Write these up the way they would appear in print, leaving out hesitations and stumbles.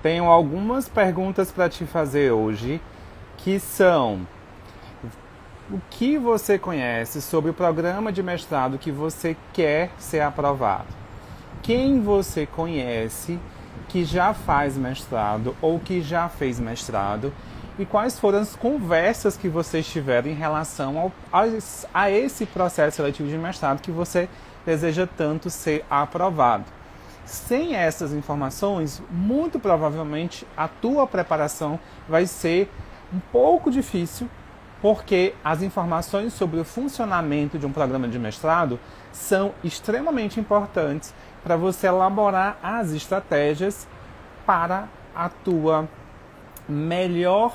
tenho algumas perguntas para te fazer hoje, que são: o que você conhece sobre o programa de mestrado que você quer ser aprovado? Quem você conhece que já faz mestrado ou que já fez mestrado? E quais foram as conversas que vocês tiveram em relação a esse processo seletivo de mestrado que você deseja tanto ser aprovado? Sem essas informações, muito provavelmente a tua preparação vai ser um pouco difícil, porque as informações sobre o funcionamento de um programa de mestrado são extremamente importantes para você elaborar as estratégias para a tua melhor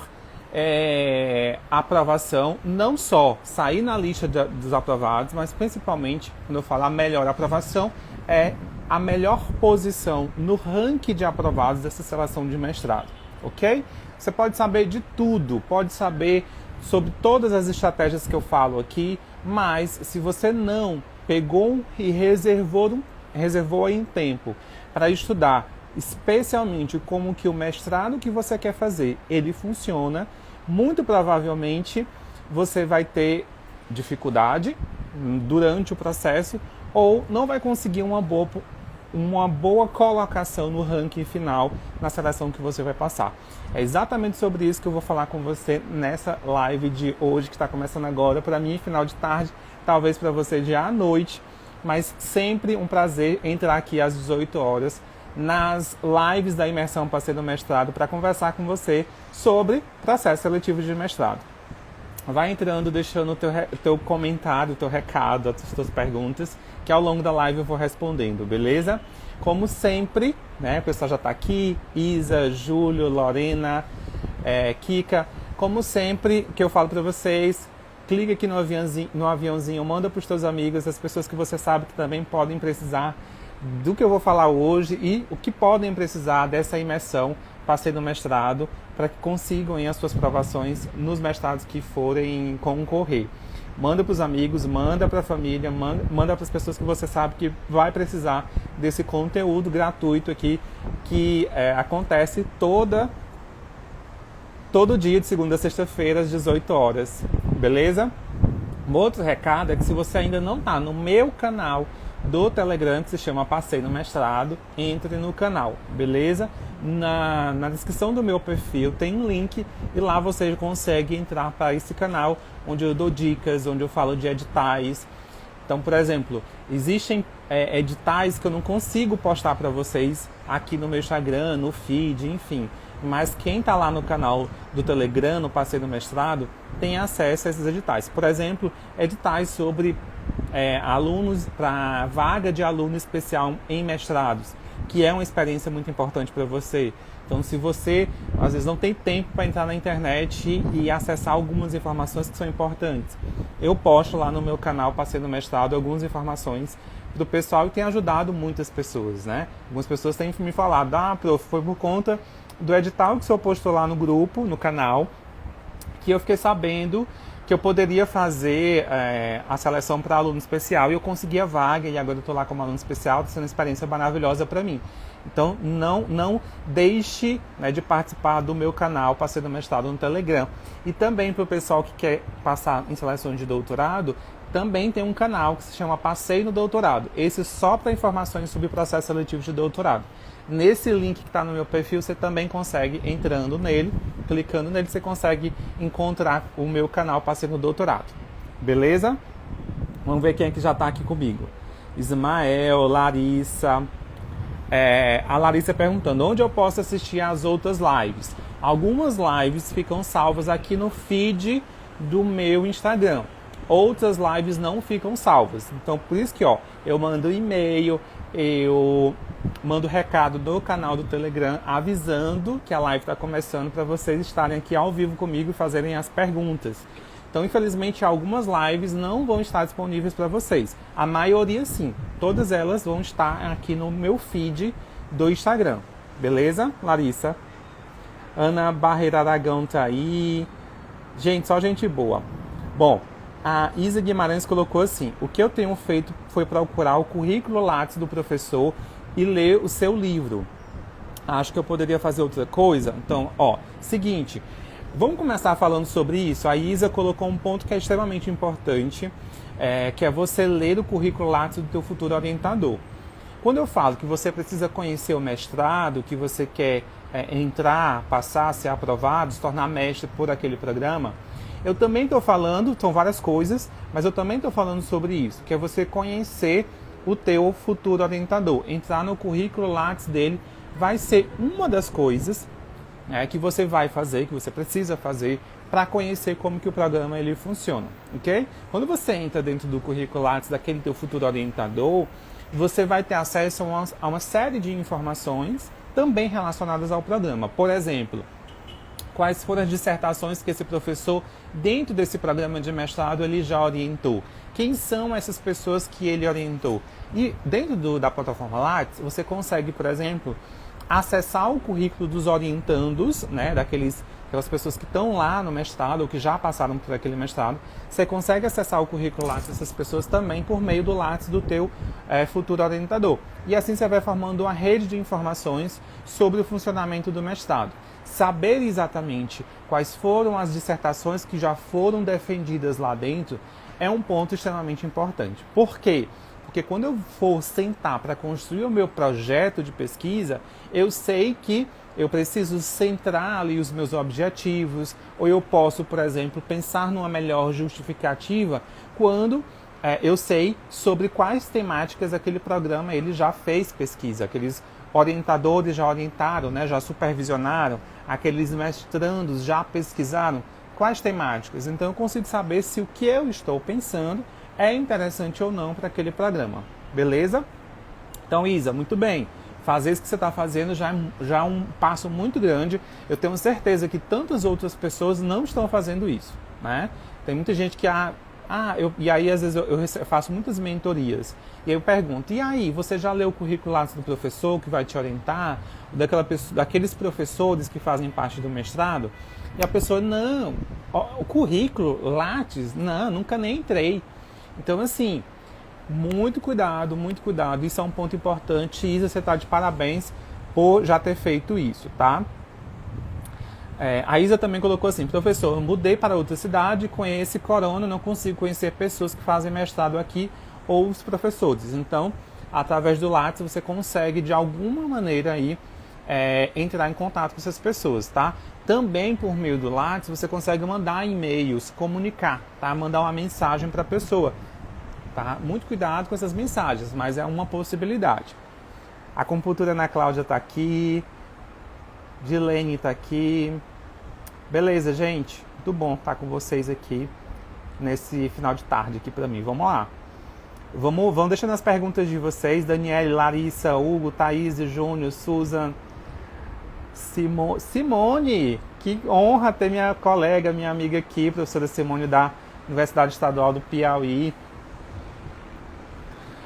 aprovação, não só sair na lista dos aprovados, mas principalmente, quando eu falar melhor aprovação, é a melhor posição no ranking de aprovados dessa seleção de mestrado, ok? Você pode saber de tudo, pode saber sobre todas as estratégias que eu falo aqui, mas se você não pegou e reservou aí um tempo para estudar especialmente como que o mestrado que você quer fazer, ele funciona, muito provavelmente você vai ter dificuldade durante o processo ou não vai conseguir uma boa colocação no ranking final na seleção que você vai passar. É exatamente sobre isso que eu vou falar com você nessa live de hoje, que está começando agora, para mim final de tarde, talvez para você já à noite, mas sempre um prazer entrar aqui às 18 horas nas lives da Imersão Parceiro do Mestrado para conversar com você sobre processo seletivo de mestrado. Vai entrando, deixando o teu comentário, o teu recado, as tuas perguntas, que ao longo da live eu vou respondendo, beleza? Como sempre, né, o pessoal já está aqui, Isa, Júlio, Lorena, Kika. Como sempre, que eu falo para vocês, clica aqui no aviãozinho, manda para os teus amigos, as pessoas que você sabe que também podem precisar do que eu vou falar hoje e o que podem precisar dessa imersão Parceiro do Mestrado para que consigam as suas provações nos mestrados que forem concorrer. Manda para os amigos, manda para a família, manda para as pessoas que você sabe que vai precisar desse conteúdo gratuito aqui que acontece todo dia de segunda a sexta-feira às 18 horas, beleza? Um outro recado é que se você ainda não está no meu canal do Telegram, que se chama Parceiro do Mestrado, entre no canal, beleza? Na descrição do meu perfil tem um link e lá você consegue entrar para esse canal onde eu dou dicas, onde eu falo de editais. Então, por exemplo, existem editais que eu não consigo postar para vocês aqui no meu Instagram, no feed, enfim. Mas quem está lá no canal do Telegram, no Parceiro do Mestrado, tem acesso a esses editais. Por exemplo, editais sobre alunos, para vaga de aluno especial em mestrados, que é uma experiência muito importante para você. Então, se você, às vezes, não tem tempo para entrar na internet e acessar algumas informações que são importantes, eu posto lá no meu canal Parceiro do Mestrado algumas informações do pessoal e tem ajudado muitas pessoas, né? Algumas pessoas têm me falado, prof, foi por conta do edital que o senhor postou lá no grupo, no canal, que eu fiquei sabendo que eu poderia fazer a seleção para aluno especial e eu consegui a vaga e agora eu estou lá como aluno especial, está sendo uma experiência maravilhosa para mim. Então, não deixe de participar do meu canal Parceiro do Mestrado no Telegram. E também para o pessoal que quer passar em seleções de doutorado, também tem um canal que se chama Parceiro no Doutorado. Esse só para informações sobre o processo seletivo de doutorado. Nesse link que está no meu perfil, você também consegue, entrando nele, clicando nele, você consegue encontrar o meu canal Parceiro no Doutorado. Beleza? Vamos ver quem é que já está aqui comigo. Ismael, Larissa. A Larissa perguntando, onde eu posso assistir às outras lives? Algumas lives ficam salvas aqui no feed do meu Instagram. Outras lives não ficam salvas. Então, por isso que eu mando e-mail, eu mando recado do canal do Telegram avisando que a live está começando para vocês estarem aqui ao vivo comigo e fazerem as perguntas. Então, infelizmente, algumas lives não vão estar disponíveis para vocês. A maioria, sim. Todas elas vão estar aqui no meu feed do Instagram. Beleza, Larissa? Ana Barreira Aragão tá aí. Gente, só gente boa. Bom, a Isa Guimarães colocou assim: o que eu tenho feito foi procurar o currículo Lattes do professor e ler o seu livro. Acho que eu poderia fazer outra coisa. Então, seguinte, vamos começar falando sobre isso. A Isa colocou um ponto que é extremamente importante, que é você ler o currículo Lattes do teu futuro orientador. Quando eu falo que você precisa conhecer o mestrado, que você quer entrar, passar, ser aprovado, se tornar mestre por aquele programa, eu também estou falando, são várias coisas, mas eu também estou falando sobre isso, que é você conhecer o teu futuro orientador. Entrar no currículo Lattes dele vai ser uma das coisas que você vai fazer, que você precisa fazer para conhecer como que o programa ele funciona, ok? Quando você entra dentro do currículo Lattes daquele teu futuro orientador, você vai ter acesso a uma série de informações também relacionadas ao programa. Por exemplo, quais foram as dissertações que esse professor, dentro desse programa de mestrado, ele já orientou. Quem são essas pessoas que ele orientou? E dentro da plataforma Lattes, você consegue, por exemplo, acessar o currículo dos orientandos, né, aquelas pessoas que estão lá no mestrado ou que já passaram por aquele mestrado. Você consegue acessar o currículo Lattes dessas pessoas também por meio do Lattes do teu futuro orientador. E assim você vai formando uma rede de informações sobre o funcionamento do mestrado. Saber exatamente quais foram as dissertações que já foram defendidas lá dentro é um ponto extremamente importante. Por quê? Porque quando eu for sentar para construir o meu projeto de pesquisa, eu sei que eu preciso centrar ali os meus objetivos, ou eu posso, por exemplo, pensar numa melhor justificativa quando eu sei sobre quais temáticas aquele programa ele já fez pesquisa, aqueles orientadores já orientaram, né, já supervisionaram, aqueles mestrandos já pesquisaram quais temáticas. Então eu consigo saber se o que eu estou pensando é interessante ou não para aquele programa. Beleza? Então, Isa, muito bem. Fazer isso que você está fazendo já é um passo muito grande. Eu tenho certeza que tantas outras pessoas não estão fazendo isso, né? Tem muita gente que... e aí, às vezes, eu faço muitas mentorias. E aí eu pergunto, e aí, você já leu o currículo Lattes do professor que vai te orientar? Daqueles professores que fazem parte do mestrado? E a pessoa, não. O currículo Lattes, não, nunca nem entrei. Então, assim, muito cuidado, muito cuidado. Isso é um ponto importante. Isa, você está de parabéns por já ter feito isso, tá? A Isa também colocou assim, professor, eu mudei para outra cidade, com esse corona, não consigo conhecer pessoas que fazem mestrado aqui ou os professores. Então, através do Lattes, você consegue, de alguma maneira, aí, entrar em contato com essas pessoas, tá? Também, por meio do Lattes, você consegue mandar e-mails, comunicar, tá? Mandar uma mensagem para a pessoa. Tá? Muito cuidado com essas mensagens, mas é uma possibilidade. A Compultura Ana Cláudia está aqui. Dilene está aqui. Beleza, gente? Muito bom estar com vocês aqui nesse final de tarde aqui para mim. Vamos lá. Vamos deixando as perguntas de vocês. Daniele, Larissa, Hugo, Thaís, Júnior, Susan, Simone. Que honra ter minha colega, minha amiga aqui, professora Simone da Universidade Estadual do Piauí.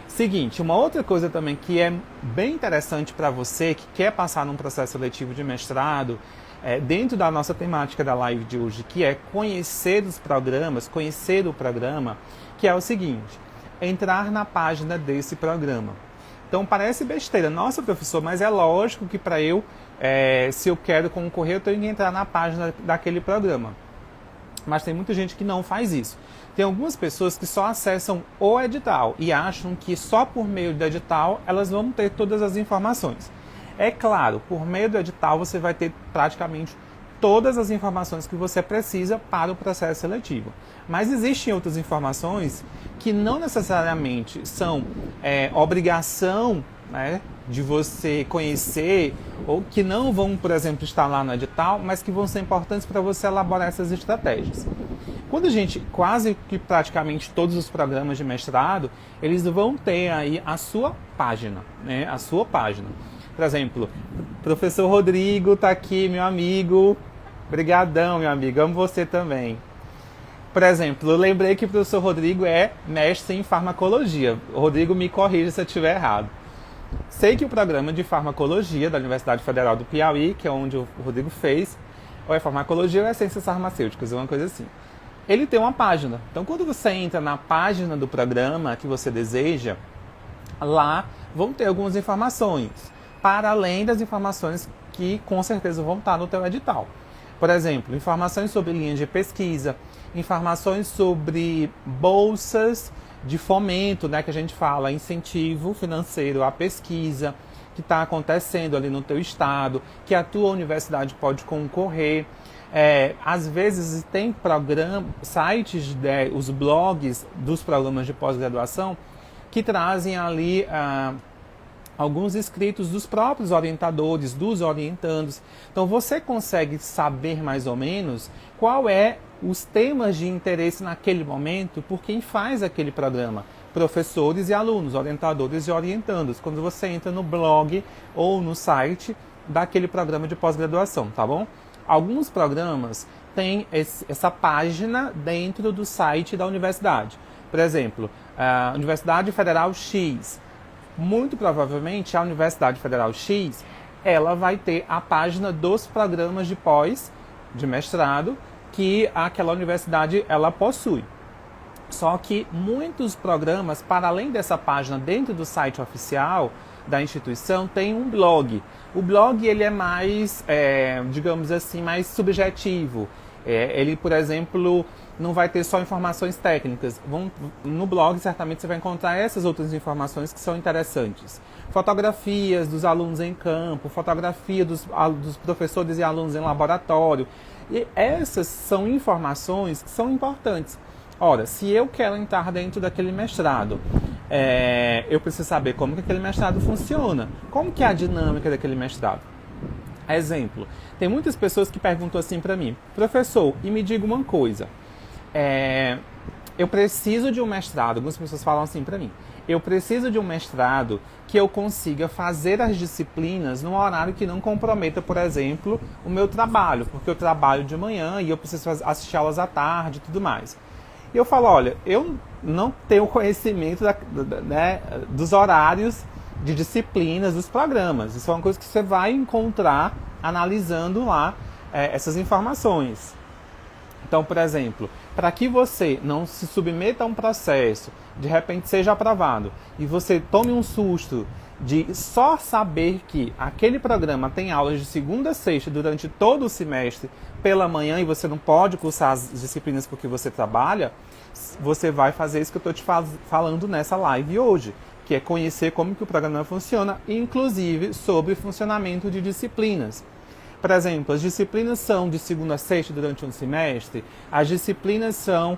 Seguinte, uma outra coisa também que é bem interessante para você que quer passar num processo seletivo de mestrado, dentro da nossa temática da live de hoje, que é conhecer os programas, conhecer o programa, que é o seguinte, entrar na página desse programa. Então parece besteira, nossa professor, mas é lógico que para eu, se eu quero concorrer, eu tenho que entrar na página daquele programa. Mas tem muita gente que não faz isso. Tem algumas pessoas que só acessam o edital e acham que só por meio do edital elas vão ter todas as informações. É claro, por meio do edital você vai ter praticamente todas as informações que você precisa para o processo seletivo. Mas existem outras informações que não necessariamente são obrigação, né, de você conhecer ou que não vão, por exemplo, estar lá no edital, mas que vão ser importantes para você elaborar essas estratégias. Quando a gente, quase que praticamente todos os programas de mestrado, eles vão ter aí a sua página, né? A sua página. Por exemplo, professor Rodrigo está aqui, meu amigo. Obrigadão, meu amigo. Amo você também. Por exemplo, eu lembrei que o professor Rodrigo é mestre em farmacologia. O Rodrigo me corrija se eu estiver errado. Sei que o programa de farmacologia da Universidade Federal do Piauí, que é onde o Rodrigo fez, ou é farmacologia ou é ciências farmacêuticas, uma coisa assim. Ele tem uma página. Então, quando você entra na página do programa que você deseja, lá vão ter algumas informações. para além das informações que com certeza vão estar no teu edital. Por exemplo, informações sobre linhas de pesquisa, informações sobre bolsas de fomento, né, que a gente fala, incentivo financeiro à pesquisa, que está acontecendo ali no teu estado, que a tua universidade pode concorrer. Às vezes tem sites, os blogs dos programas de pós-graduação que trazem ali alguns escritos dos próprios orientadores, dos orientandos. Então você consegue saber mais ou menos qual é os temas de interesse naquele momento por quem faz aquele programa. Professores e alunos, orientadores e orientandos, quando você entra no blog ou no site daquele programa de pós-graduação, tá bom? Alguns programas têm essa página dentro do site da universidade. Por exemplo, a Universidade Federal X. Muito provavelmente a Universidade Federal X, ela vai ter a página dos programas de pós, de mestrado, que aquela universidade ela possui. Só que muitos programas, para além dessa página dentro do site oficial da instituição, tem um blog. O blog ele é mais, digamos assim, mais subjetivo. Ele, por exemplo, não vai ter só informações técnicas. No blog, certamente, você vai encontrar essas outras informações que são interessantes. Fotografias dos alunos em campo, fotografia dos professores e alunos em laboratório. E essas são informações que são importantes. Ora, se eu quero entrar dentro daquele mestrado, eu preciso saber como que aquele mestrado funciona. Como que é a dinâmica daquele mestrado? Exemplo, tem muitas pessoas que perguntam assim para mim: professor, e me diga uma coisa, eu preciso de um mestrado, algumas pessoas falam assim para mim, eu preciso de um mestrado que eu consiga fazer as disciplinas num horário que não comprometa, por exemplo, o meu trabalho, porque eu trabalho de manhã e eu preciso assistir aulas à tarde e tudo mais. E eu falo, olha, eu não tenho conhecimento dos horários de disciplinas dos programas. Isso é uma coisa que você vai encontrar analisando lá essas informações. Então, por exemplo, para que você não se submeta a um processo, de repente seja aprovado, e você tome um susto de só saber que aquele programa tem aulas de segunda a sexta durante todo o semestre pela manhã e você não pode cursar as disciplinas porque você trabalha, você vai fazer isso que eu estou te falando nessa live hoje, que é conhecer como que o programa funciona, inclusive sobre funcionamento de disciplinas. Por exemplo, as disciplinas são de segunda a sexta durante um semestre, as disciplinas são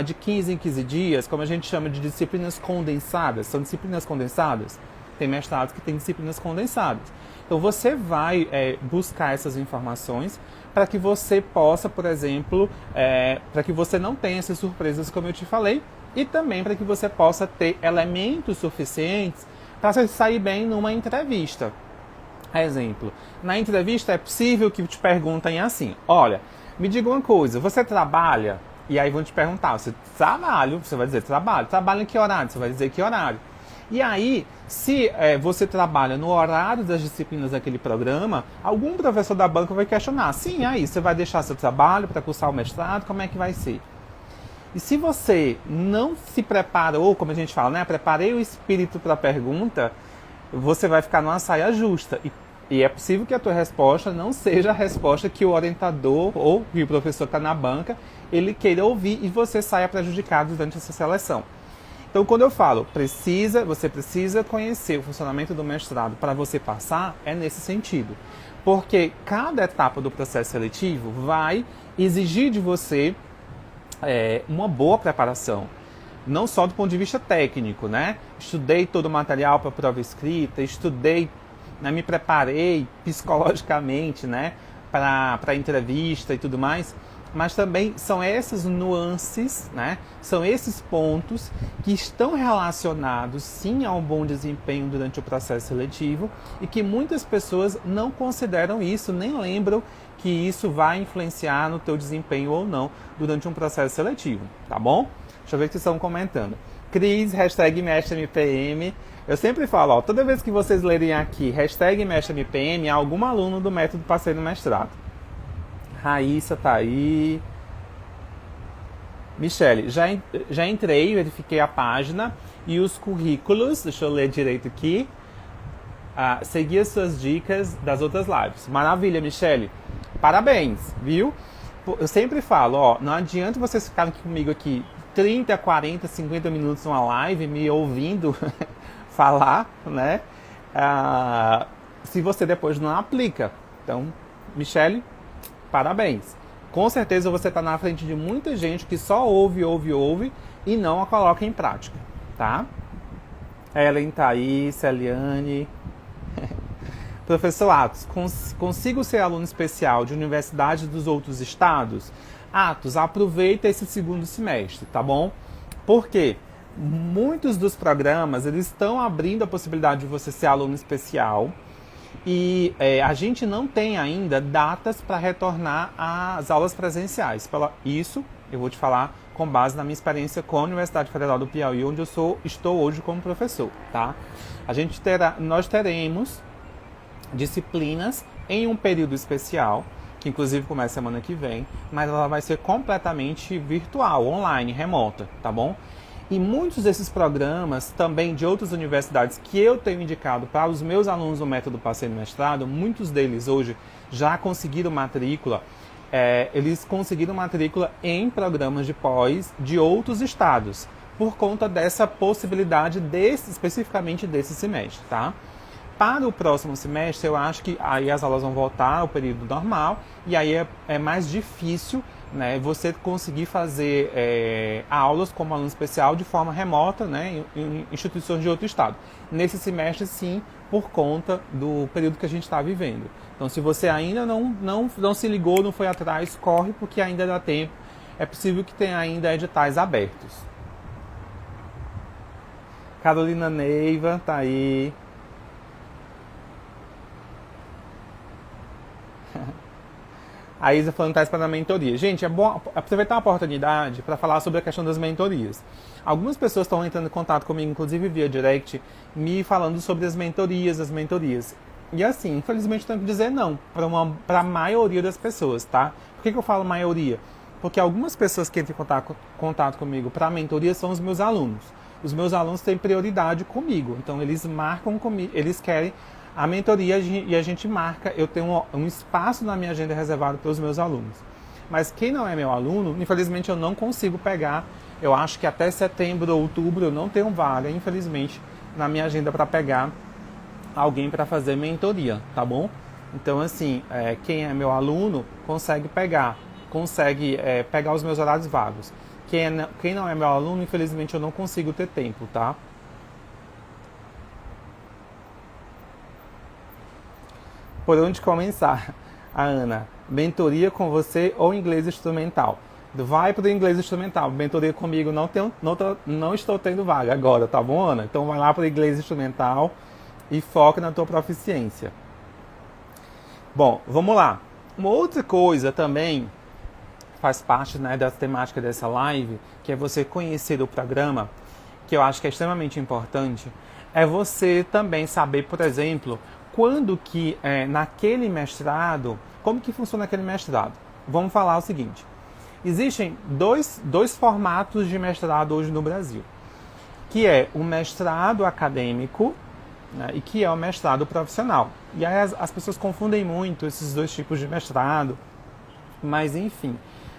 de 15 em 15 dias, como a gente chama de disciplinas condensadas. São disciplinas condensadas? Tem mestrados que têm disciplinas condensadas. Então você vai buscar essas informações para que você possa, por exemplo, para que você não tenha essas surpresas como eu te falei, e também para que você possa ter elementos suficientes para você sair bem numa entrevista. Exemplo, na entrevista é possível que te perguntem assim: olha, me diga uma coisa, você trabalha? E aí vão te perguntar, você trabalha? Você vai dizer trabalho. Trabalha em que horário? Você vai dizer que horário. E aí, se você trabalha no horário das disciplinas daquele programa, algum professor da banca vai questionar: sim, aí você vai deixar seu trabalho para cursar o mestrado? Como é que vai ser? E se você não se preparou, como a gente fala, né? Preparei o espírito para a pergunta, você vai ficar numa saia justa. E é possível que a tua resposta não seja a resposta que o orientador ou que o professor está na banca, ele queira ouvir e você saia prejudicado durante essa seleção. Então, quando eu falo, você precisa conhecer o funcionamento do mestrado para você passar, é nesse sentido. Porque cada etapa do processo seletivo vai exigir de você uma boa preparação. Não só do ponto de vista técnico, né? Estudei todo o material para a prova escrita, me preparei psicologicamente, né? Para a entrevista e tudo mais. Mas também são essas nuances, né? São esses pontos que estão relacionados, sim, a um bom desempenho durante o processo seletivo e que muitas pessoas não consideram isso, nem lembram que isso vai influenciar no teu desempenho ou não durante um processo seletivo, tá bom? Deixa eu ver o que vocês estão comentando. Cris, hashtag MestreMPM. Eu sempre falo, toda vez que vocês lerem aqui, hashtag MestreMPM, é algum aluno do método Parceiro Mestrado. Raíssa tá aí. Michele, já entrei, verifiquei a página e os currículos, deixa eu ler direito aqui. seguir as suas dicas das outras lives. Maravilha, Michele. Parabéns, viu? Eu sempre falo, ó, não adianta vocês ficarem comigo aqui 30, 40, 50 minutos numa live me ouvindo falar, né? Se você depois não aplica. Então, Michele, parabéns. Com certeza você está na frente de muita gente que só ouve e não a coloca em prática, tá? Ellen, Thaís, Eliane. Professor Atos, consigo ser aluno especial de universidade dos outros estados? Atos, aproveita esse segundo semestre, tá bom? Por quê? Muitos dos programas, eles estão abrindo a possibilidade de você ser aluno especial e a gente não tem ainda datas para retornar às aulas presenciais. Isso eu vou te falar com base na minha experiência com a Universidade Federal do Piauí, onde estou hoje como professor, tá? Nós teremos disciplinas em um período especial, que inclusive começa semana que vem, mas ela vai ser completamente virtual, online, remota, tá bom? E muitos desses programas, também de outras universidades que eu tenho indicado para os meus alunos do método Passeio no Mestrado, muitos deles hoje já conseguiram matrícula, eles conseguiram matrícula em programas de pós de outros estados, por conta dessa possibilidade especificamente desse semestre, tá? Para o próximo semestre, eu acho que aí as aulas vão voltar ao período normal e aí é mais difícil, né, você conseguir fazer aulas como aluno especial de forma remota, né, em instituições de outro estado. Nesse semestre, sim, por conta do período que a gente está vivendo. Então, se você ainda não se ligou, não foi atrás, corre porque ainda dá tempo. É possível que tenha ainda editais abertos. Carolina Neiva tá aí. A Isa falando que está esperando a mentoria. Gente, é bom aproveitar a oportunidade para falar sobre a questão das mentorias. Algumas pessoas estão entrando em contato comigo, inclusive via direct, me falando sobre as mentorias. E assim, infelizmente tenho que dizer não para a maioria das pessoas, tá? Por que eu falo maioria? Porque algumas pessoas que entram em contato comigo para a mentoria são os meus alunos. Os meus alunos têm prioridade comigo, então eles marcam comigo, eles querem a mentoria e a gente marca, eu tenho um espaço na minha agenda reservado para os meus alunos. Mas quem não é meu aluno, infelizmente eu não consigo pegar, eu acho que até setembro ou outubro eu não tenho vaga, infelizmente, na minha agenda para pegar alguém para fazer mentoria, tá bom? Então assim, quem é meu aluno consegue pegar os meus horários vagos. Quem não é meu aluno, infelizmente eu não consigo ter tempo, tá? Por onde começar? A Ana, mentoria com você ou inglês instrumental? Vai para o inglês instrumental. Mentoria comigo não estou tendo vaga agora, tá bom, Ana? Então vai lá para o inglês instrumental e foca na tua proficiência. Bom, vamos lá. Uma outra coisa também faz parte, né, da temática dessa live, que é você conhecer o programa, que eu acho que é extremamente importante, é você também saber, por exemplo, quando que naquele mestrado, como que funciona aquele mestrado? Vamos falar o seguinte, existem dois formatos de mestrado hoje no Brasil, que é o mestrado acadêmico, né, e que é o mestrado profissional. E aí as pessoas confundem muito esses dois tipos de mestrado, mas enfim,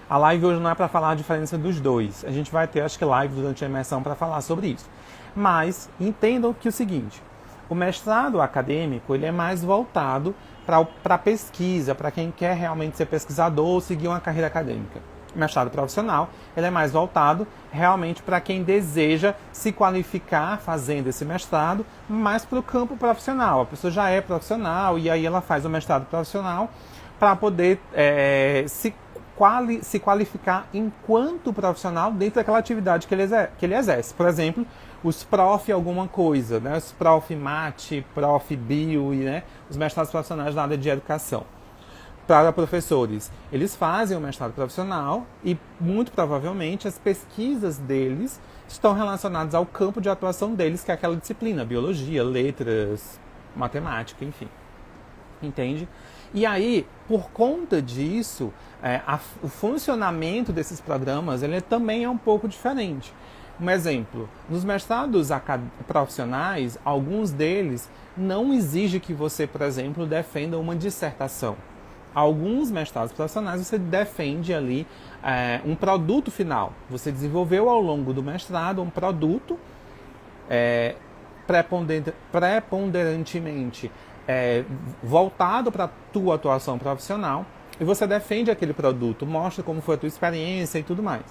a live hoje não é para falar a diferença dos dois, a gente vai ter, acho que, live durante a imersão para falar sobre isso. Mas entendam que é o seguinte, o mestrado acadêmico ele é mais voltado para pesquisa, para quem quer realmente ser pesquisador ou seguir uma carreira acadêmica. O mestrado profissional ele é mais voltado realmente para quem deseja se qualificar fazendo esse mestrado, mais para o campo profissional. A pessoa já é profissional e aí ela faz o mestrado profissional para poder se qualificar enquanto profissional dentro daquela atividade que ele exerce. Por exemplo, os prof. Alguma coisa, né? Os prof. Mate, prof. Bio, né? Os mestrados profissionais na área de educação. Para professores, eles fazem o mestrado profissional e, muito provavelmente, as pesquisas deles estão relacionadas ao campo de atuação deles, que é aquela disciplina, biologia, letras, matemática, enfim. Entende? E aí, por conta disso, o funcionamento desses programas ele também é um pouco diferente. Um exemplo, nos mestrados profissionais, alguns deles não exigem que você, por exemplo, defenda uma dissertação. Alguns mestrados profissionais você defende ali um produto final. Você desenvolveu ao longo do mestrado um produto preponderantemente voltado para a tua atuação profissional e você defende aquele produto, mostra como foi a tua experiência e tudo mais.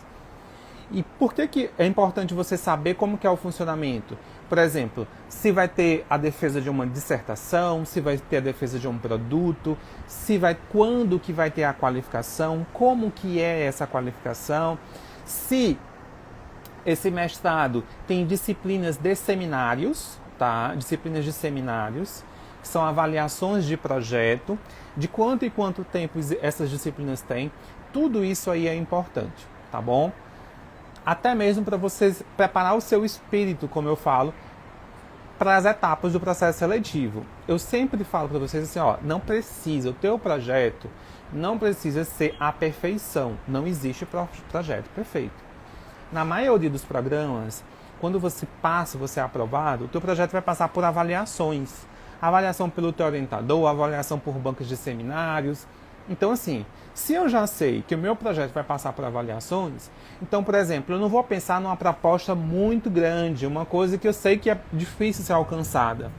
E por que é importante você saber como que é o funcionamento? Por exemplo, se vai ter a defesa de uma dissertação, se vai ter a defesa de um produto, quando que vai ter a qualificação, como que é essa qualificação, se esse mestrado tem disciplinas de seminários, tá? Disciplinas de seminários, que são avaliações de projeto, de quanto e quanto tempo essas disciplinas têm, tudo isso aí é importante, tá bom? Até mesmo para você preparar o seu espírito, como eu falo, para as etapas do processo seletivo. Eu sempre falo para vocês assim, não precisa, o teu projeto não precisa ser a perfeição, não existe projeto perfeito. Na maioria dos programas, quando você passa, você é aprovado, o teu projeto vai passar por avaliações. Avaliação pelo teu orientador, avaliação por bancas de seminários. Então, assim, se eu já sei que o meu projeto vai passar por avaliações, então, por exemplo, eu não vou pensar numa proposta muito grande, uma coisa que eu sei que é difícil ser alcançada.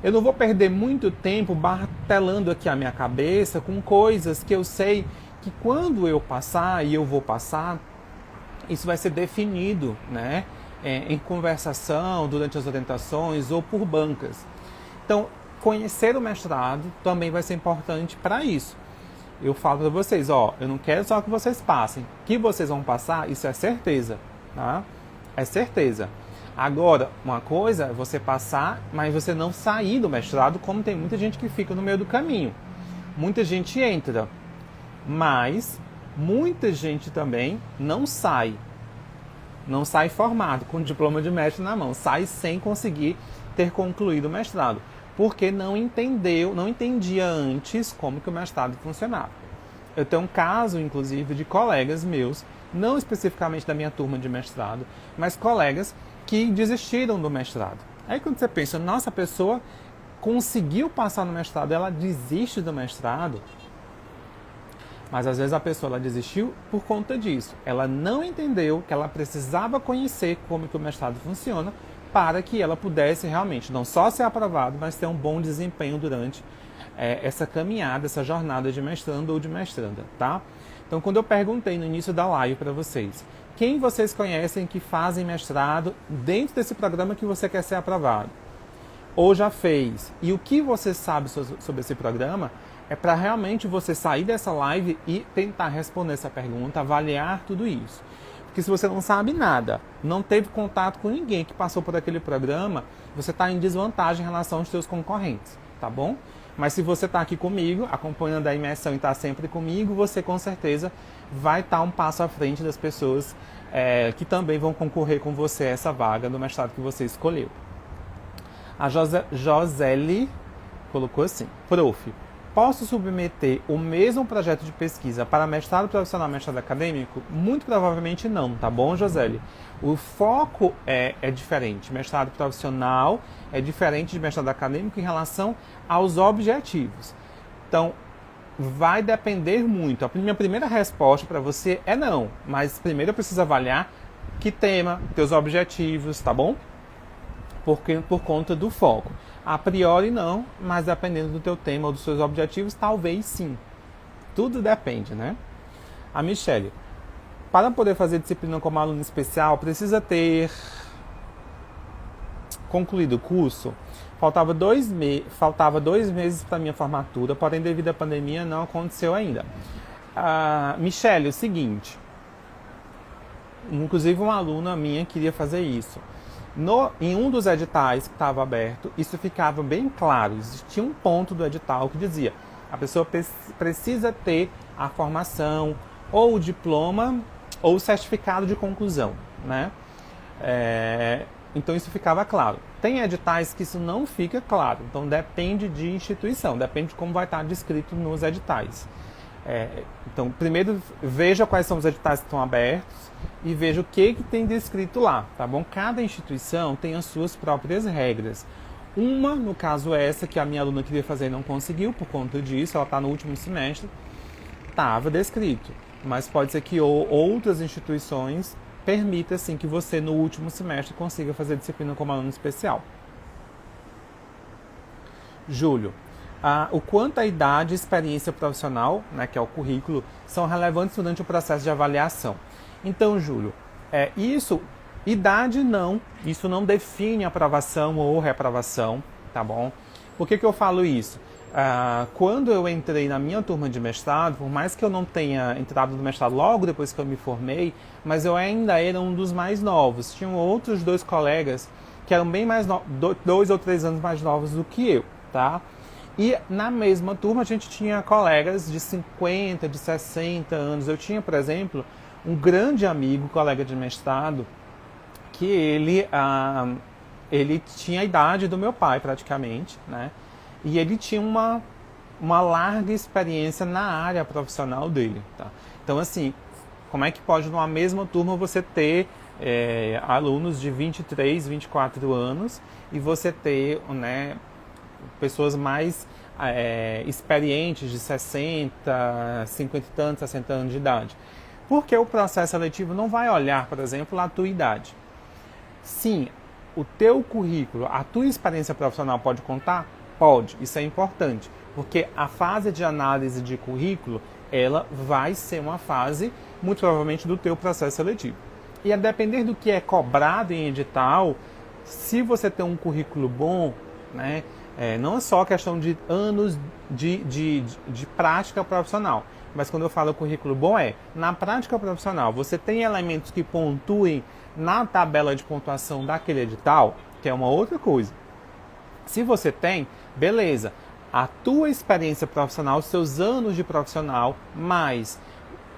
Eu não vou perder muito tempo martelando aqui a minha cabeça com coisas que eu sei que quando eu passar, e eu vou passar, isso vai ser definido, né, em conversação, durante as orientações ou por bancas. Então, conhecer o mestrado também vai ser importante para isso. Eu falo para vocês, eu não quero só que vocês passem. Que vocês vão passar, isso é certeza, tá? É certeza. Agora, uma coisa é você passar, mas você não sair do mestrado, como tem muita gente que fica no meio do caminho. Muita gente entra, mas muita gente também não sai. Não sai formado, com diploma de mestre na mão. Sai sem conseguir ter concluído o mestrado. Porque não entendia antes como que o mestrado funcionava. Eu tenho um caso, inclusive, de colegas meus, não especificamente da minha turma de mestrado, mas colegas que desistiram do mestrado. Aí quando você pensa, nossa, a pessoa conseguiu passar no mestrado, ela desiste do mestrado, mas às vezes a pessoa ela desistiu por conta disso. Ela não entendeu que ela precisava conhecer como que o mestrado funciona, para que ela pudesse realmente não só ser aprovada, mas ter um bom desempenho durante essa caminhada, essa jornada de mestrando ou de mestranda, tá? Então, quando eu perguntei no início da live para vocês, quem vocês conhecem que fazem mestrado dentro desse programa que você quer ser aprovado? Ou já fez? E o que você sabe sobre esse programa é para realmente você sair dessa live e tentar responder essa pergunta, avaliar tudo isso. Porque se você não sabe nada, não teve contato com ninguém que passou por aquele programa, você está em desvantagem em relação aos seus concorrentes, tá bom? Mas se você está aqui comigo, acompanhando a imersão e está sempre comigo, você com certeza vai estar um passo à frente das pessoas que também vão concorrer com você a essa vaga do mestrado que você escolheu. A Joseli colocou assim, prof, posso submeter o mesmo projeto de pesquisa para mestrado profissional, mestrado acadêmico? Muito provavelmente não, tá bom, Joseli? O foco é diferente. Mestrado profissional é diferente de mestrado acadêmico em relação aos objetivos. Então, vai depender muito. A minha primeira resposta para você é não, mas primeiro eu preciso avaliar que tema, teus objetivos, tá bom? Por conta do foco. A priori não, mas dependendo do teu tema ou dos seus objetivos, talvez sim. Tudo depende, né? A Michelle, para poder fazer disciplina como aluno especial, precisa ter concluído o curso. Faltava 2 meses para minha formatura, porém devido à pandemia não aconteceu ainda. Michelle, o seguinte, inclusive uma aluna minha queria fazer isso. Em um dos editais que estava aberto, isso ficava bem claro. Existia um ponto do edital que dizia a pessoa precisa ter a formação, ou o diploma, ou o certificado de conclusão, né? Então isso ficava claro. Tem editais que isso não fica claro, então depende de instituição, depende de como vai estar descrito nos editais. Então, primeiro veja quais são os editais que estão abertos e veja o que tem descrito lá, tá bom? Cada instituição tem as suas próprias regras. Uma, no caso essa, que a minha aluna queria fazer e não conseguiu por conta disso, ela está no último semestre, estava descrito. Mas pode ser que outras instituições permitam, assim, que você no último semestre consiga fazer disciplina como aluno especial. Júlio, o quanto a idade e experiência profissional, né, que é o currículo, são relevantes durante o processo de avaliação. Então, Júlio, idade não, isso não define aprovação ou reprovação, tá bom? Por que eu falo isso? Quando eu entrei na minha turma de mestrado, por mais que eu não tenha entrado no mestrado logo depois que eu me formei, mas eu ainda era um dos mais novos. Tinham outros 2 colegas que eram bem mais novos, 2 ou 3 anos mais novos do que eu, tá? E na mesma turma a gente tinha colegas de 50, de 60 anos. Eu tinha, por exemplo, um grande amigo, colega de mestrado, que ele tinha a idade do meu pai praticamente, né? E ele tinha uma larga experiência na área profissional dele, tá? Então, assim, como é que pode numa mesma turma você ter alunos de 23, 24 anos e você ter, né, pessoas mais experientes de 60, 50 e tantos, 60 anos de idade? Porque o processo seletivo não vai olhar, por exemplo, a tua idade. Sim, o teu currículo, a tua experiência profissional pode contar? Pode, isso é importante, porque a fase de análise de currículo, ela vai ser uma fase, muito provavelmente, do teu processo seletivo. E a depender do que é cobrado em edital, se você tem um currículo bom, né, não é só questão de anos de prática profissional, mas quando eu falo currículo bom na prática profissional, você tem elementos que pontuem na tabela de pontuação daquele edital, que é uma outra coisa. Se você tem, beleza, a tua experiência profissional, os seus anos de profissional, mais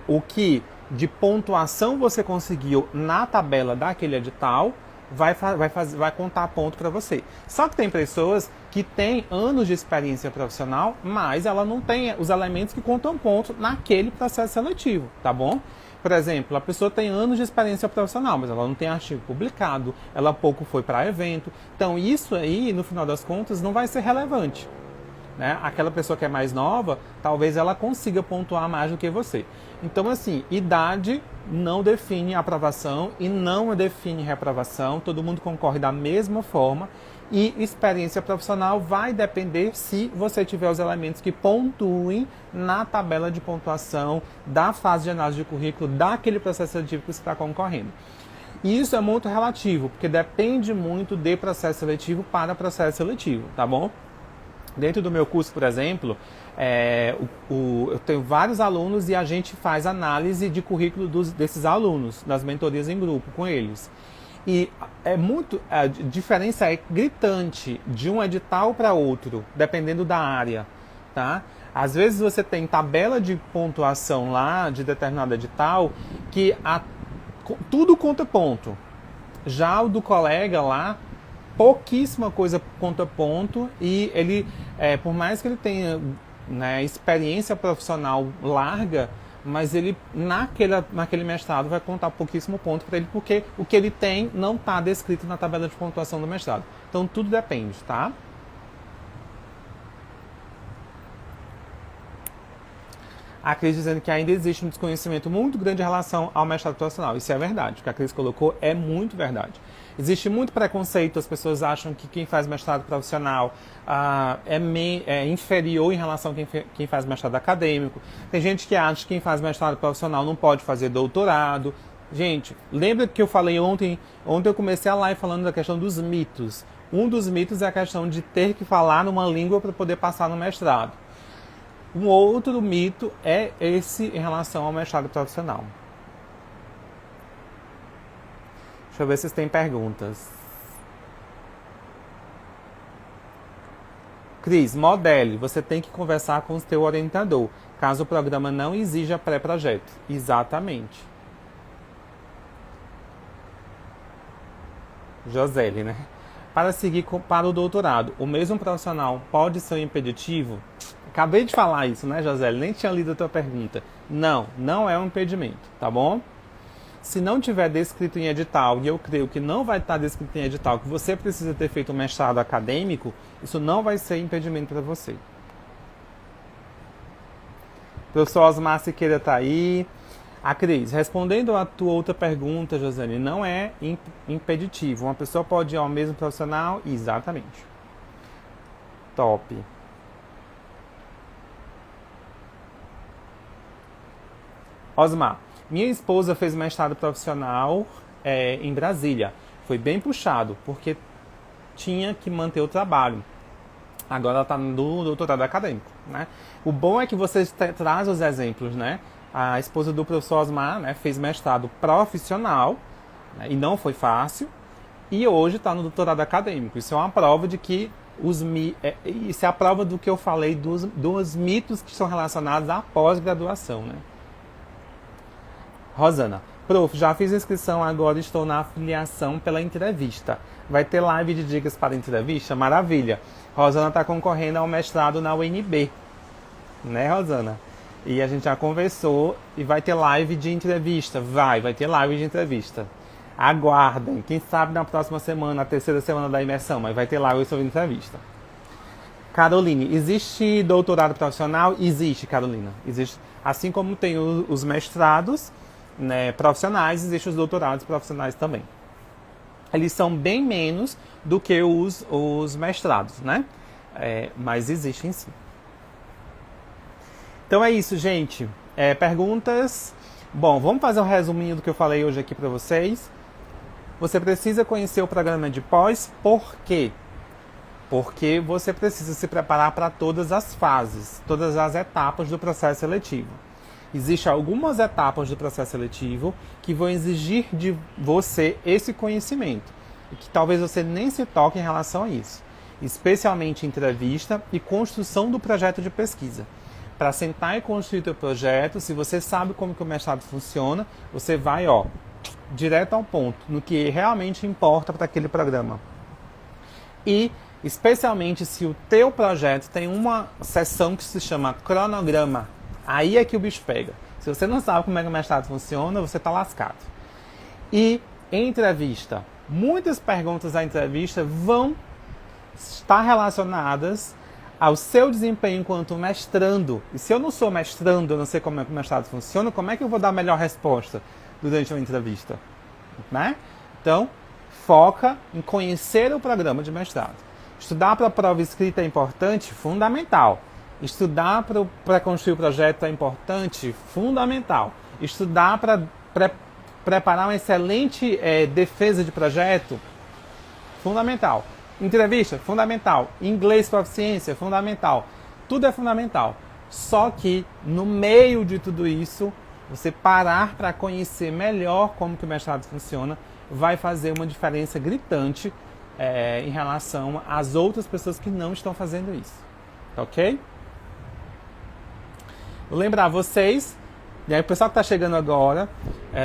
o que de pontuação você conseguiu na tabela daquele edital, vai contar ponto para você. Só que tem pessoas que têm anos de experiência profissional, mas ela não tem os elementos que contam ponto naquele processo seletivo, tá bom? Por exemplo, a pessoa tem anos de experiência profissional, mas ela não tem artigo publicado, ela pouco foi para evento. Então isso aí, no final das contas, não vai ser relevante, né? Aquela pessoa que é mais nova, talvez ela consiga pontuar mais do que você. Então, assim, idade não define aprovação e não define reprovação. Todo mundo concorre da mesma forma. E experiência profissional vai depender se você tiver os elementos que pontuem na tabela de pontuação da fase de análise de currículo daquele processo seletivo que você está concorrendo. E isso é muito relativo, porque depende muito de processo seletivo para processo seletivo, tá bom? Dentro do meu curso, por exemplo, eu tenho vários alunos e a gente faz análise de currículo desses alunos, das mentorias em grupo com eles. E a diferença é gritante de um edital para outro, dependendo da área, tá? Às vezes você tem tabela de pontuação lá de determinado edital que tudo conta ponto. Já o do colega lá, pouquíssima coisa conta ponto e ele, por mais que ele tenha, né, experiência profissional larga, mas ele naquele mestrado vai contar pouquíssimo ponto para ele, porque o que ele tem não está descrito na tabela de pontuação do mestrado. Então tudo depende, tá? A Cris dizendo que ainda existe um desconhecimento muito grande em relação ao mestrado profissional. Isso é verdade, o que a Cris colocou é muito verdade. Existe muito preconceito, as pessoas acham que quem faz mestrado profissional é inferior em relação a quem faz mestrado acadêmico. Tem gente que acha que quem faz mestrado profissional não pode fazer doutorado. Gente, lembra que eu falei ontem? Ontem eu comecei a live falando da questão dos mitos. Um dos mitos é a questão de ter que falar numa língua para poder passar no mestrado. Um outro mito é esse em relação ao mestrado profissional. Deixa eu ver se vocês têm perguntas. Cris, modele. Você tem que conversar com o seu orientador, caso o programa não exija pré-projeto. Exatamente. Josele, né? para seguir para o doutorado, o mesmo profissional pode ser um impeditivo? Acabei de falar isso, né, Josélio? Nem tinha lido a tua pergunta. Não, não é um impedimento, tá bom? Se não tiver descrito em edital, e eu creio que não vai estar descrito em edital, que você precisa ter feito um mestrado acadêmico, isso não vai ser impedimento para você. O professor Osmar Siqueira está aí. A Cris, respondendo a tua outra pergunta, Josane, não é impeditivo. Uma pessoa pode ir ao mesmo profissional? Exatamente. Top. Osmar, minha esposa fez mestrado profissional em Brasília. Foi bem puxado, porque tinha que manter o trabalho. Agora ela está no doutorado acadêmico, né? O bom é que você traz os exemplos, né? A esposa do professor Osmar, né, fez mestrado profissional, né, e não foi fácil, e hoje está no doutorado acadêmico. Isso é uma prova de que isso é a prova do que eu falei dos mitos que são relacionados à pós-graduação, né? Rosana, prof, já fiz inscrição, agora estou na afiliação pela entrevista. Vai ter live de dicas para entrevista? Maravilha. Rosana está concorrendo ao mestrado na UNB, né, Rosana? E a gente já conversou e vai ter live de entrevista. Vai ter live de entrevista. Aguardem. Quem sabe na próxima semana, a terceira semana da imersão, mas vai ter live sobre entrevista. Caroline, existe doutorado profissional? Existe, Carolina. Existe. Assim como tem os mestrados, né, profissionais, existem os doutorados profissionais também. Eles são bem menos do que os mestrados, né? Mas existem sim. Então é isso, gente. Perguntas? Bom, vamos fazer um resuminho do que eu falei hoje aqui para vocês. Você precisa conhecer o programa de pós. Por quê? Porque você precisa se preparar para todas as fases, todas as etapas do processo seletivo. Existem algumas etapas do processo seletivo que vão exigir de você esse conhecimento. E que talvez você nem se toque em relação a isso. Especialmente entrevista e construção do projeto de pesquisa. Para sentar e construir o teu projeto, se você sabe como que o mestrado funciona, você vai, direto ao ponto, no que realmente importa para aquele programa. E, especialmente, se o teu projeto tem uma seção que se chama cronograma, aí é que o bicho pega. Se você não sabe como é que o mestrado funciona, você está lascado. E, entrevista. Muitas perguntas da entrevista vão estar relacionadas ao seu desempenho enquanto mestrando. E se eu não sou mestrando, eu não sei como é que o mestrado funciona, como é que eu vou dar a melhor resposta durante uma entrevista? Né? Então, foca em conhecer o programa de mestrado. Estudar para a prova escrita é importante? Fundamental. Estudar para construir o projeto é importante? Fundamental. Estudar para preparar uma excelente defesa de projeto? Fundamental. Entrevista, fundamental. Inglês proficiência, fundamental. Tudo é fundamental. Só que, no meio de tudo isso, você parar para conhecer melhor como que o mestrado funciona vai fazer uma diferença gritante em relação às outras pessoas que não estão fazendo isso. Ok? Vou lembrar vocês, e aí o pessoal que está chegando agora,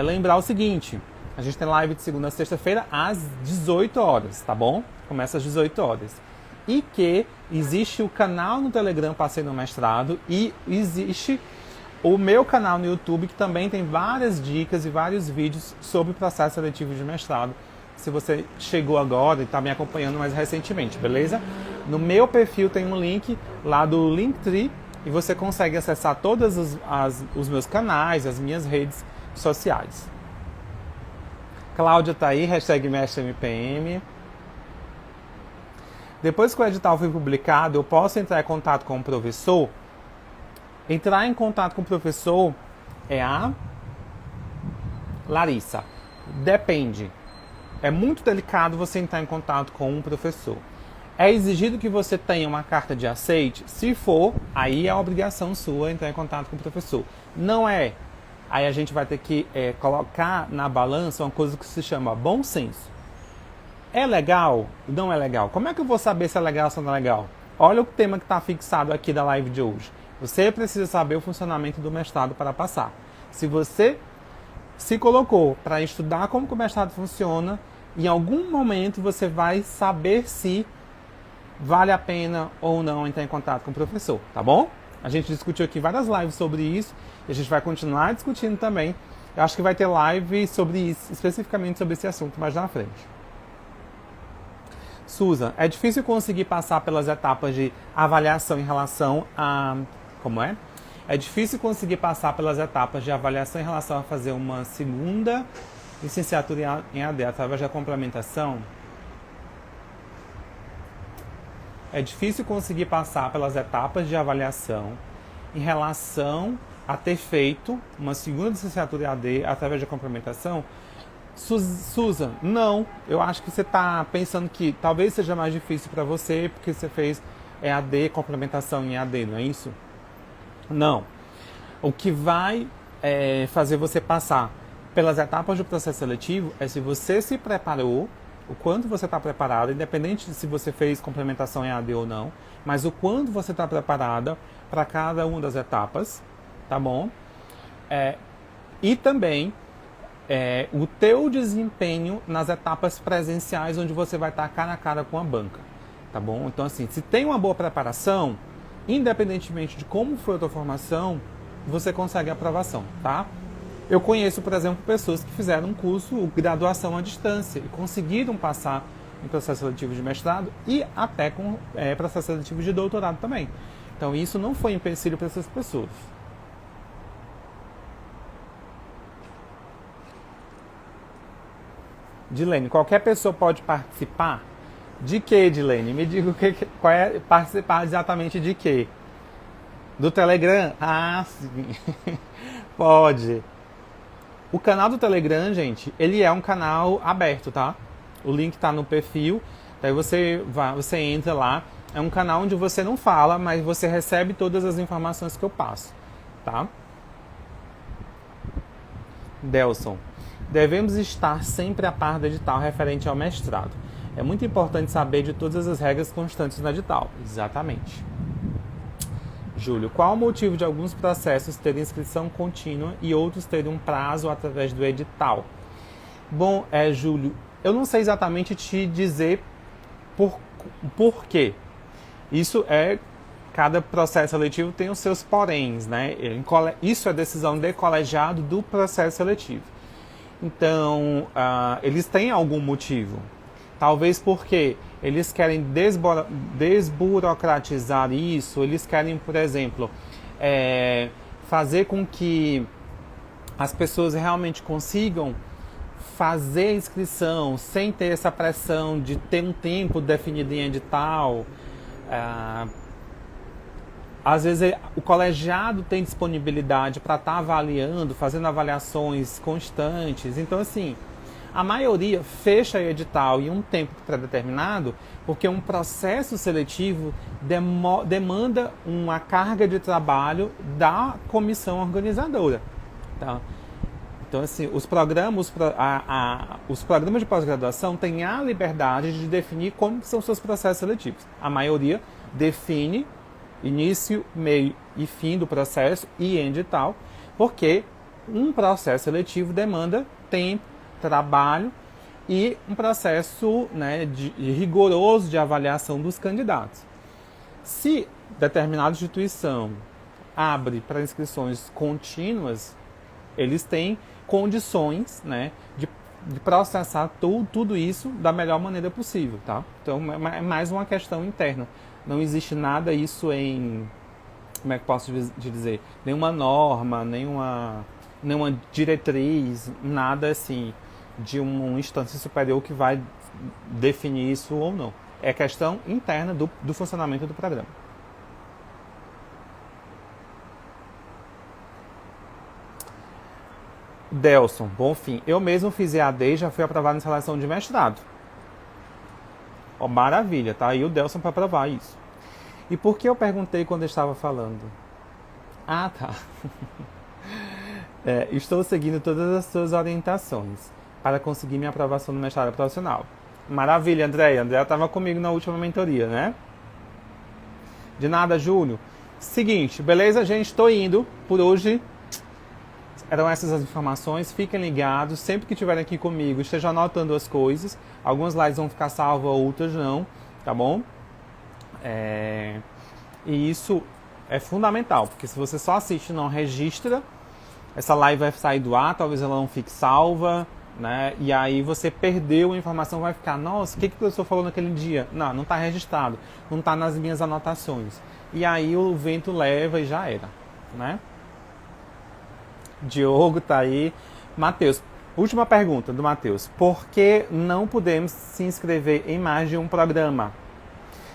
lembrar o seguinte: a gente tem live de segunda a sexta-feira às 18 horas, tá bom? Começa às 18 horas. E que existe o canal no Telegram Passei no Mestrado e existe o meu canal no YouTube, que também tem várias dicas e vários vídeos sobre o processo seletivo de mestrado. Se você chegou agora e está me acompanhando mais recentemente, beleza? No meu perfil tem um link lá do Linktree e você consegue acessar todos os meus canais, as minhas redes sociais. Cláudia tá aí, #MestreMPM. Depois que o edital foi publicado, eu posso entrar em contato com o professor? Entrar em contato com o professor é a Larissa. Depende. É muito delicado você entrar em contato com um professor. É exigido que você tenha uma carta de aceite? Se for, aí é obrigação sua entrar em contato com o professor. Não é. Aí a gente vai ter que colocar na balança uma coisa que se chama bom senso. É legal? Não é legal? Como é que eu vou saber se é legal ou não é legal? Olha o tema que está fixado aqui da live de hoje. Você precisa saber o funcionamento do mestrado para passar. Se você se colocou para estudar como que o mestrado funciona, em algum momento você vai saber se vale a pena ou não entrar em contato com o professor, tá bom? A gente discutiu aqui várias lives sobre isso e a gente vai continuar discutindo também. Eu acho que vai ter live sobre isso, especificamente sobre esse assunto mais na frente. Susan, é difícil conseguir passar pelas etapas de avaliação em relação a... Como é? É difícil conseguir passar pelas etapas de avaliação em relação a fazer uma segunda licenciatura em AD através da complementação? É difícil conseguir passar pelas etapas de avaliação em relação a ter feito uma segunda licenciatura em AD através da complementação? Susan, não. Eu acho que você está pensando que talvez seja mais difícil para você porque você fez EAD, complementação em EAD, não é isso? Não. O que vai fazer você passar pelas etapas do processo seletivo é se você se preparou, o quanto você está preparado, independente de se você fez complementação em AD ou não, mas o quanto você está preparada para cada uma das etapas, tá bom? E também o teu desempenho nas etapas presenciais, onde você vai estar cara a cara com a banca, tá bom? Então, assim, se tem uma boa preparação, independentemente de como foi a tua formação, você consegue a aprovação, tá? Eu conheço, por exemplo, pessoas que fizeram um curso, graduação à distância, e conseguiram passar em processo seletivo de mestrado e até com processo seletivo de doutorado também. Então, isso não foi empecilho para essas pessoas. Dilene, qualquer pessoa pode participar? De que, Dilene? Me diga qual é participar exatamente de quê? Do Telegram? Ah, sim. Pode. O canal do Telegram, gente, ele é um canal aberto, tá? O link tá no perfil. Daí você entra lá. É um canal onde você não fala, mas você recebe todas as informações que eu passo, tá? Delson. Devemos estar sempre a par do edital referente ao mestrado. É muito importante saber de todas as regras constantes no edital. Exatamente. Júlio, qual o motivo de alguns processos terem inscrição contínua e outros terem um prazo através do edital? Bom, Júlio, eu não sei exatamente te dizer por quê. Isso cada processo seletivo tem os seus poréns, né? Isso é decisão de colegiado do processo seletivo. Então, eles têm algum motivo. Talvez porque eles querem desburocratizar isso, eles querem, por exemplo, fazer com que as pessoas realmente consigam fazer a inscrição sem ter essa pressão de ter um tempo definido em edital. Às vezes o colegiado tem disponibilidade para estar avaliando, fazendo avaliações constantes. Então, assim, a maioria fecha edital em um tempo pré-determinado porque um processo seletivo demanda uma carga de trabalho da comissão organizadora. Tá? Então, assim, os programas de pós-graduação têm a liberdade de definir como são seus processos seletivos. A maioria define início, meio e fim do processo e edital, porque um processo seletivo demanda tempo, trabalho e um processo, né, rigoroso de avaliação dos candidatos. Se determinada instituição abre para inscrições contínuas, eles têm condições, né, de processar tudo isso da melhor maneira possível, tá? Então é mais uma questão interna. Não existe nada isso em, como é que posso dizer, nenhuma norma, nenhuma diretriz, nada assim de uma instância superior que vai definir isso ou não. É questão interna do funcionamento do programa. Delson, bom fim. Eu mesmo fiz EAD e já fui aprovado em seleção de mestrado. Oh, maravilha, tá aí o Delson para provar isso. E por que eu perguntei quando eu estava falando? Ah, tá. Estou seguindo todas as suas orientações para conseguir minha aprovação no mestrado profissional. Maravilha, Andréia. Andréia estava comigo na última mentoria, né? De nada, Júlio. Seguinte, beleza, gente? Estou indo por hoje. eram essas as informações. Fiquem ligados, sempre que estiverem aqui comigo, estejam anotando as coisas. Algumas lives vão ficar salvas, outras não, tá bom? E isso é fundamental, porque se você só assiste e não registra, essa live vai sair do ar, talvez ela não fique salva, né? E aí você perdeu a informação, vai ficar, nossa, o que o professor falou naquele dia? Não está registrado, não está nas minhas anotações. E aí o vento leva e já era, né? Diogo tá aí. Matheus, última pergunta do Matheus. Por que não podemos se inscrever em mais de um programa?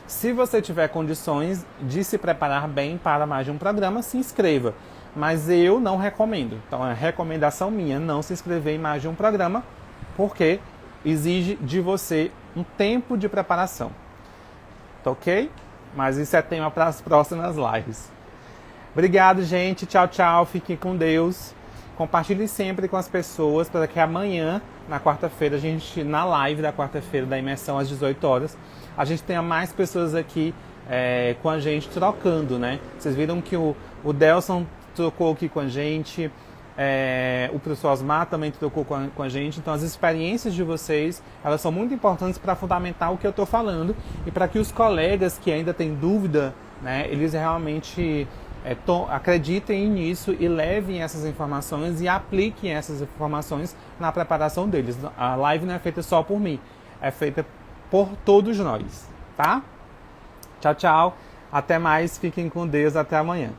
Se você tiver condições de se preparar bem para mais de um programa, se inscreva. Mas eu não recomendo. Então é recomendação minha não se inscrever em mais de um programa, porque exige de você um tempo de preparação. Tá ok? Mas isso é tema para as próximas lives. Obrigado, gente. Tchau, tchau. Fiquem com Deus. Compartilhe sempre com as pessoas para que amanhã, na quarta-feira, na live da quarta-feira da imersão às 18 horas, a gente tenha mais pessoas aqui com a gente trocando, né? Vocês viram que o Delson trocou aqui com a gente, o professor Osmar também trocou com a gente. Então as experiências de vocês, elas são muito importantes para fundamentar o que eu estou falando e para que os colegas que ainda têm dúvida, né, eles realmente acreditem nisso e levem essas informações e apliquem essas informações na preparação deles. A live não é feita só por mim, é feita por todos nós, tá? Tchau, tchau. Até mais. Fiquem com Deus. Até amanhã.